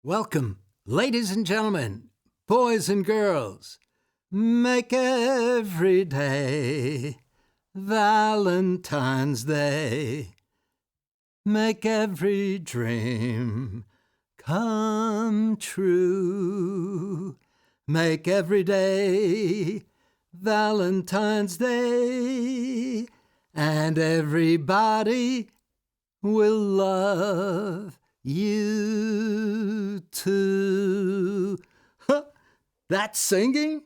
Welcome, ladies and gentlemen, boys and girls. Make every day Valentine's Day. Make every dream come true. Make every day Valentine's Day. And everybody will love you too. Huh, that singing?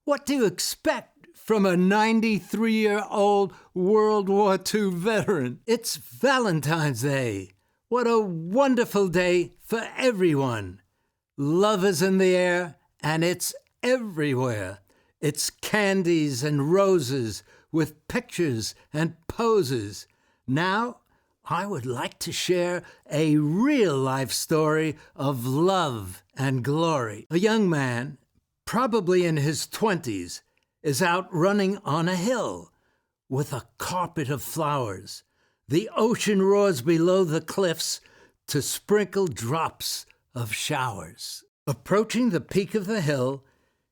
What do you expect from a 93-year-old World War II veteran? It's Valentine's Day. What a wonderful day for everyone. Love is in the air, and it's everywhere. It's candies and roses with pictures and poses. Now, I would like to share a real-life story of love and glory. A young man, probably in his 20s, is out running on a hill with a carpet of flowers. The ocean roars below the cliffs to sprinkle drops of showers. Approaching the peak of the hill,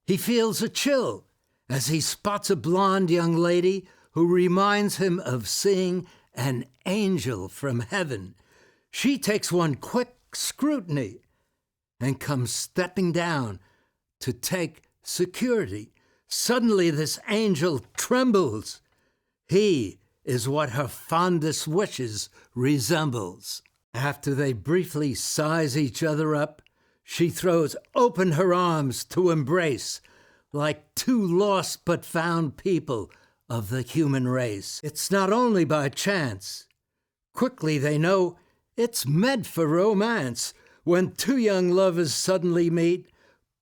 he feels a chill as he spots a blonde young lady who reminds him of seeing an angel from heaven. She takes one quick scrutiny and comes stepping down to take security. Suddenly, this angel trembles. He is what her fondest wishes resembles. After they briefly size each other up, she throws open her arms to embrace, like two lost but found people of the human race. It's not only by chance. Quickly they know it's meant for romance. When two young lovers suddenly meet,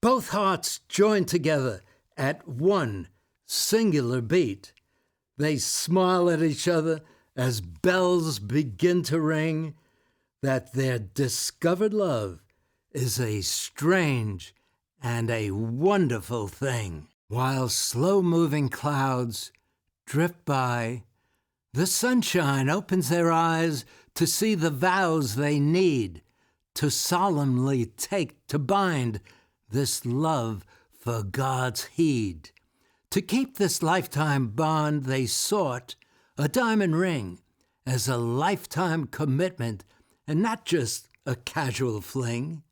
both hearts join together at one singular beat. They smile at each other as bells begin to ring, that their discovered love is a strange and a wonderful thing. While slow-moving clouds drift by, the sunshine opens their eyes to see the vows they need to solemnly take to bind this love for God's heed. To keep this lifetime bond they sought a diamond ring as a lifetime commitment and not just a casual fling.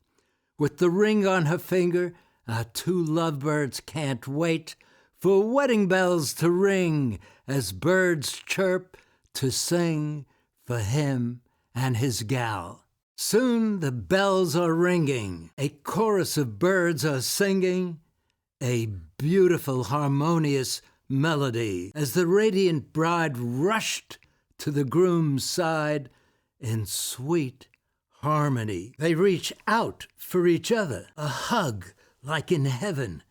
With the ring on her finger, our two lovebirds can't wait for wedding bells to ring as birds chirp to sing for him and his gal. Soon the bells are ringing, a chorus of birds are singing, a beautiful harmonious melody as the radiant bride rushed to the groom's side in sweet harmony. They reach out for each other, a hug like in heaven,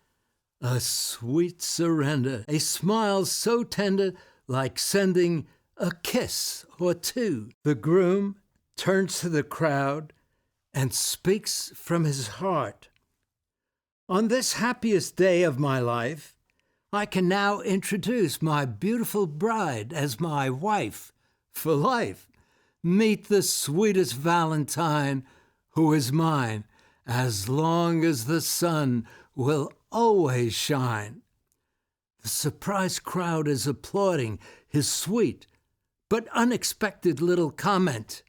a sweet surrender, a smile so tender like sending a kiss or two. The groom turns to the crowd and speaks from his heart. On this happiest day of my life, I can now introduce my beautiful bride as my wife for life. Meet the sweetest Valentine who is mine as long as the sun will always shine. The surprised crowd is applauding his sweet but unexpected little comment.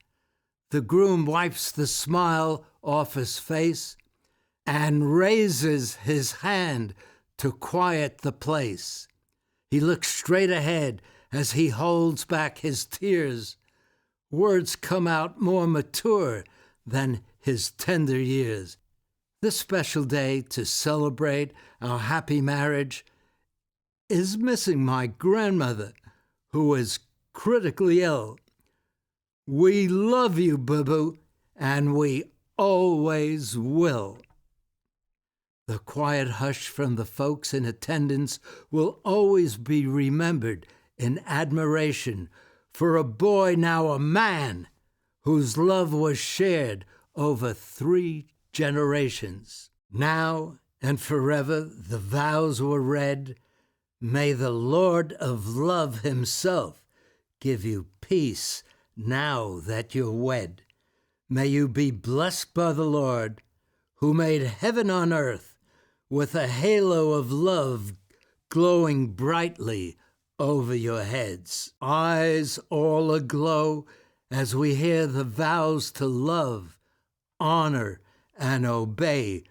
The groom wipes the smile off his face and raises his hand to quiet the place. He looks straight ahead as he holds back his tears. Words come out more mature than his tender years. This special day to celebrate our happy marriage is missing my grandmother, who is critically ill. We love you, boo-boo, and we always will. The quiet hush from the folks in attendance will always be remembered in admiration for a boy, now a man, whose love was shared over 3 generations. Now and forever the vows were read. May the Lord of love himself give you peace now that you're wed. May you be blessed by the Lord who made heaven on earth with a halo of love glowing brightly over your heads. Eyes all aglow as we hear the vows to love, honor, and obey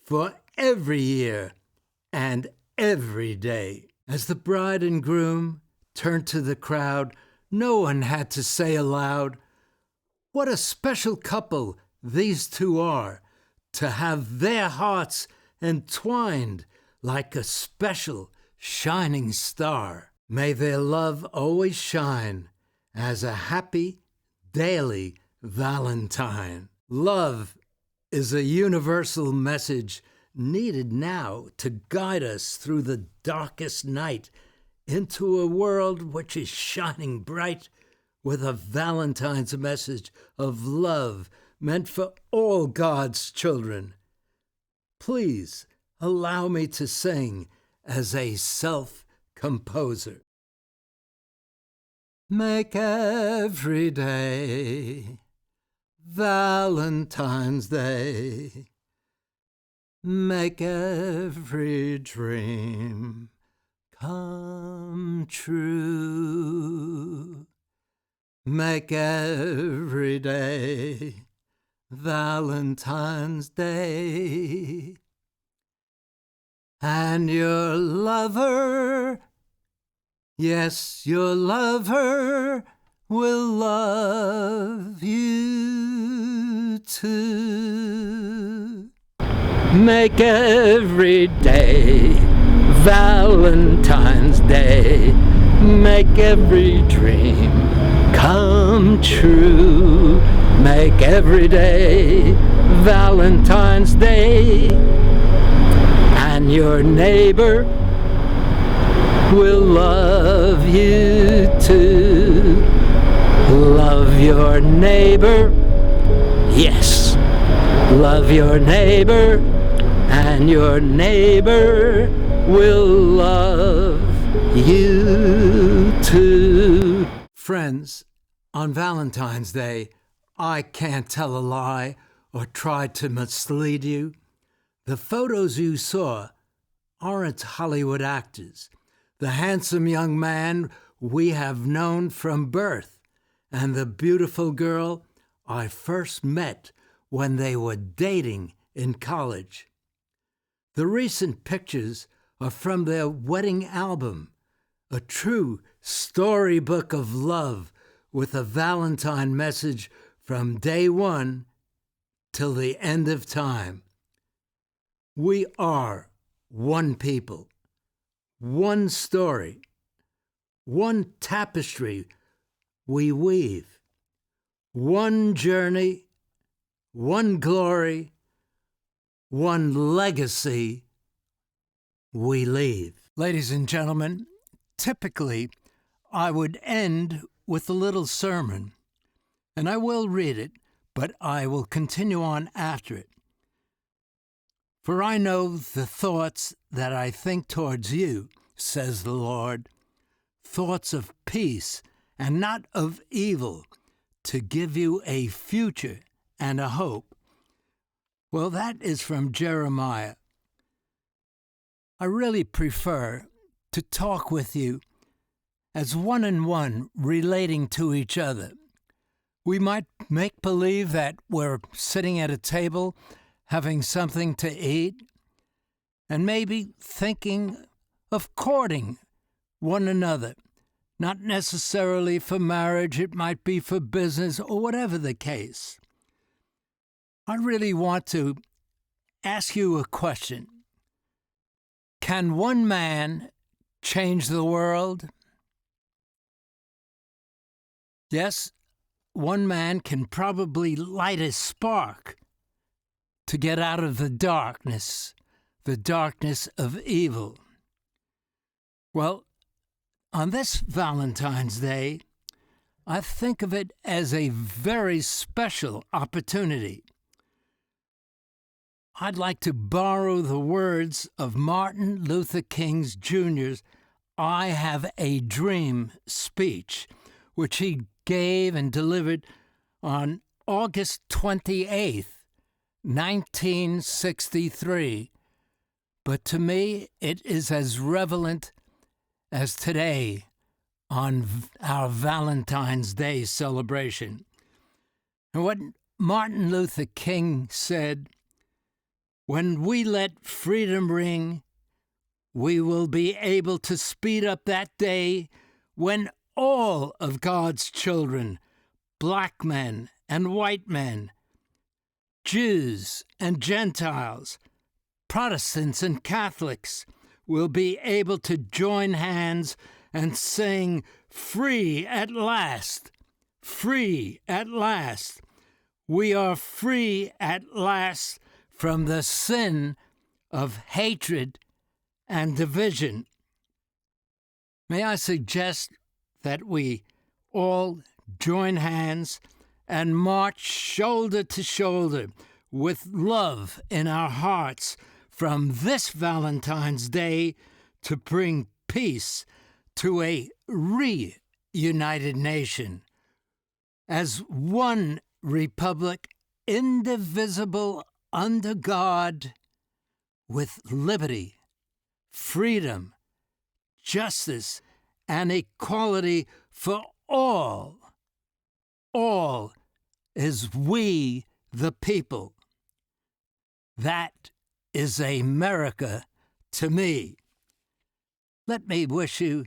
for every year and every day. As the bride and groom turned to the crowd, no one had to say aloud, "What a special couple these two are, to have their hearts entwined like a special shining star." May their love always shine as a happy daily Valentine. Love is a universal message needed now to guide us through the darkest night into a world which is shining bright with a Valentine's message of love meant for all God's children. Please allow me to sing as a self-composer. Make every day Valentine's Day. Make every dream come true. Make every day Valentine's Day. And your lover, yes, your lover will love you too. Make every day Valentine's Day. Make every dream come true. Make every day Valentine's Day. And your neighbor will love you too. Love your neighbor. Yes, love your neighbor, and your neighbor will love you too. Friends, on Valentine's Day, I can't tell a lie or try to mislead you. The photos you saw aren't Hollywood actors. The handsome young man we have known from birth, and the beautiful girl I first met when they were dating in college. The recent pictures are from their wedding album, a true storybook of love with a Valentine message from day one till the end of time. We are one people, one story, one tapestry we weave, one journey, one glory, one legacy we leave. Ladies and gentlemen, typically I would end with a little sermon, and I will read it, but I will continue on after it. For I know the thoughts that I think towards you, says the Lord, thoughts of peace and not of evil, to give you a future and a hope. Well, that is from Jeremiah. I really prefer to talk with you as one-on-one, relating to each other. We might make believe that we're sitting at a table having something to eat, and maybe thinking of courting one another. Not necessarily for marriage, it might be for business or whatever the case. I really want to ask you a question. Can one man change the world? Yes, one man can probably light a spark to get out of the darkness of evil. Well, on this Valentine's Day, I think of it as a very special opportunity. I'd like to borrow the words of Martin Luther King Jr.'s "I Have a Dream" speech, which he gave and delivered on August 28th, 1963, but to me it is as relevant as today on our Valentine's Day celebration. And what Martin Luther King said, "When we let freedom ring, we will be able to speed up that day when all of God's children, black men and white men, Jews and Gentiles, Protestants and Catholics, will be able to join hands and sing, 'Free at last, free at last. We are free at last from the sin of hatred and division.'" May I suggest that we all join hands and march shoulder to shoulder with love in our hearts from this Valentine's Day to bring peace to a reunited nation as one republic, indivisible under God, with liberty, freedom, justice, and equality for all. All is we the people. That is America to me. Let me wish you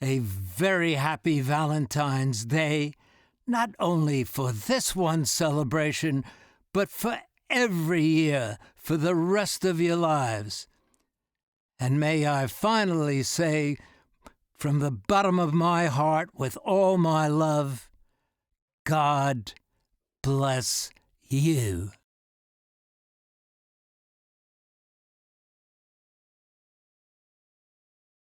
a very happy Valentine's Day, not only for this one celebration, but for every year for the rest of your lives. And may I finally say, from the bottom of my heart, with all my love, God bless you.